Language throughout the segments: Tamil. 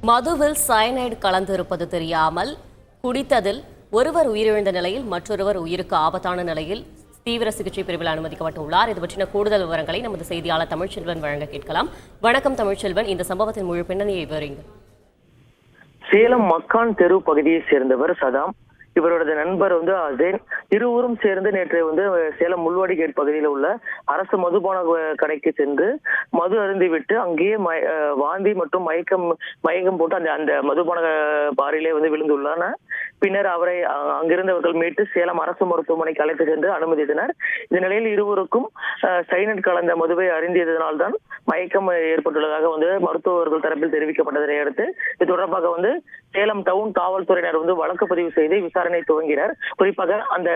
மதுவில் சயனைடு கலந்திருப்பது தெரியாமல் குடித்ததில் ஒருவர் உயிரிழந்த நிலையில் மற்றொருவர் உயிருக்கு ஆபத்தான நிலையில் தீவிர சிகிச்சை பிரிவில் அனுமதிக்கப்பட்டுள்ளார். இது பற்றின கூடுதல் விவரங்களை நமது செய்தியாளர் தமிழ்ச்செல்வன் வழங்க கேட்கலாம். வணக்கம் தமிழ்ச்செல்வன், இந்த சம்பவத்தின் முழு பின்னணியை விவரிங்க. சேலம் மக்கான் தெரு பகுதியை சேர்ந்தவர் சதாம். இவரோட நண்பர் அசேன். இருவரும் சேர்ந்து நேற்று சேலம் முள்வாடி கேட் பகுதியில் உள்ள அரசு மதுபான கடைக்கு சென்று மது அருந்திவிட்டு அங்கேயே வாந்தி மற்றும் மயக்கம் போட்டு அந்த மதுபான பாரிலே விழுந்துள்ளார். பின்னர் அவரை அங்கிருந்தவர்கள் மீட்டு சேலம் அரசு மருத்துவமனைக்கு அழைத்து சென்று அனுமதித்தனர். இந்த நிலையில் இருவருக்கும் சைனட் கலந்த மதுவை அருந்தியதனால்தான் மயக்கம் ஏற்பட்டுள்ளதாக மருத்துவர்கள் தரப்பில் தெரிவிக்கப்பட்டதை அடுத்து இது தொடர்பாக சேலம் டவுன் காவல்துறையினர் வழக்கு பதிவு செய்து விசாரணை துவங்கினர். குறிப்பாக அந்த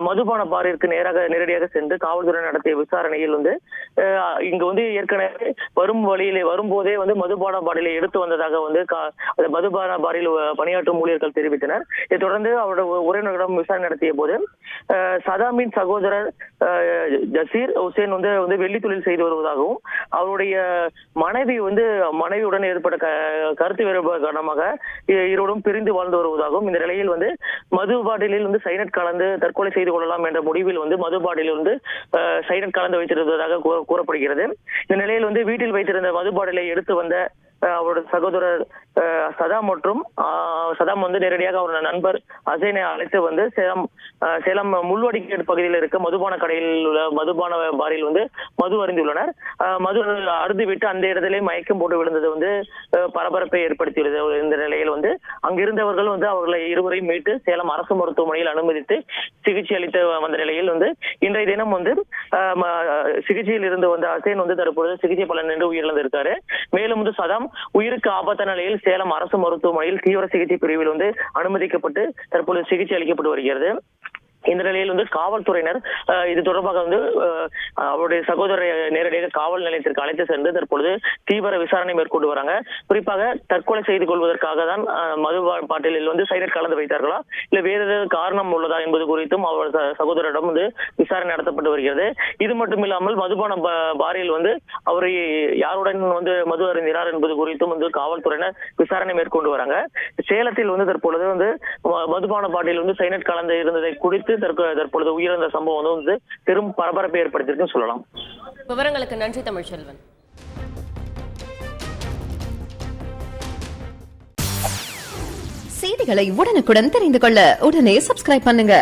மதுபான பாரிற்கு நேரடியாக சென்று காவல்துறையினர் நடத்திய விசாரணையில் இங்கு ஏற்கனவே வரும்போதே மதுபான பாரிலை எடுத்து வந்ததாக மதுபான பாரில் பணியாற்றும் ஊழியர்கள் தெரிவித்தனர். இதைத் தொடர்ந்து அவருடைய உறவினர்களிடம் விசாரணை நடத்திய போது சதாமின் சகோதரர் ஜசீர் ஹுசேன் வெள்ளி தொழில் செய்து வருவதாகவும் அவருடைய மனைவியுடன் ஏற்பட்ட கருத்து வேறுபாடு காரணமாக இருவரும் பிரிந்து வாழ்ந்து வருவதாகவும், இந்த நிலையில் மது பாட்டிலில் சைனட் கலந்து தற்கொலை செய்து கொள்ளலாம் என்ற முடிவில் மது பாட்டிலில் சைனட் கலந்து வைத்திருந்ததாக கூறப்படுகிறது. இந்த நிலையில் வீட்டில் வைத்திருந்த மது பாட்டிலை எடுத்து வந்த அவருடைய சகோதரர் சதாம் மற்றும் சதாம் நேரடியாக அவருடைய நண்பர் அசேனை அழைத்து சேலம் முள்வாடி கேட் பகுதியில் இருக்க மதுபான கடையில் உள்ள மதுபான பாரில் மது அருந்தியுள்ளனர். மது அருந்திவிட்டு அந்த இடத்திலே மயக்கம் போட்டு விழுந்தது பரபரப்பை ஏற்படுத்தியுள்ளது. இந்த நிலையில் அங்கிருந்தவர்கள் அவர்களை இருவரையும் மீட்டு சேலம் அரசு மருத்துவமனையில் அனுமதித்து சிகிச்சை அளித்து வந்த நிலையில் இன்றைய தினம் சிகிச்சையில் இருந்து வந்த அசேன் தற்பொழுது சிகிச்சை பலனின்றி உயிரிழந்திருக்காரு. மேலும் சதாம் உயிருக்கு ஆபத்தான நிலையில் சேலம் அரசு மருத்துவமனையில் தீவிர சிகிச்சை பிரிவில் அனுமதிக்கப்பட்டு தற்பொழுது சிகிச்சை அளிக்கப்பட்டு வருகிறது. இந்த நிலையில் காவல்துறையினர் இது தொடர்பாக அவருடைய சகோதரரை நேரடியாக காவல் நிலையத்திற்கு அழைத்து சென்று தற்பொழுது தீவிர விசாரணை மேற்கொண்டு வராங்க. குறிப்பாக தற்கொலை செய்து கொள்வதற்காக தான் மது பாட்டிலில் சைனட் கலந்து வைத்தார்களா, இல்ல வேறு ஏதாவது காரணம் உள்ளதா என்பது குறித்தும் அவர் சகோதரிடம் விசாரணை நடத்தப்பட்டு வருகிறது. இது மட்டும் இல்லாமல் மதுபான பாரில் அவரை யாருடன் மது அருந்தினார் என்பது குறித்தும் காவல்துறையினர் விசாரணை மேற்கொண்டு வராங்க. சேலத்தில் தற்பொழுது மதுபான பாட்டில் சைனட் கலந்து இருந்ததை குடித்து தற்பொழுது உயிரிழந்த சம்பவம் பெரும் பரபரப்பை ஏற்படுத்தியிருக்குன்னு சொல்லலாம். விவரங்களுக்கு நன்றி தமிழ்ச்செல்வன். செய்திகளை உடனுக்குடன் தெரிந்து கொள்ள உடனே சப்ஸ்கிரைப் பண்ணுங்க.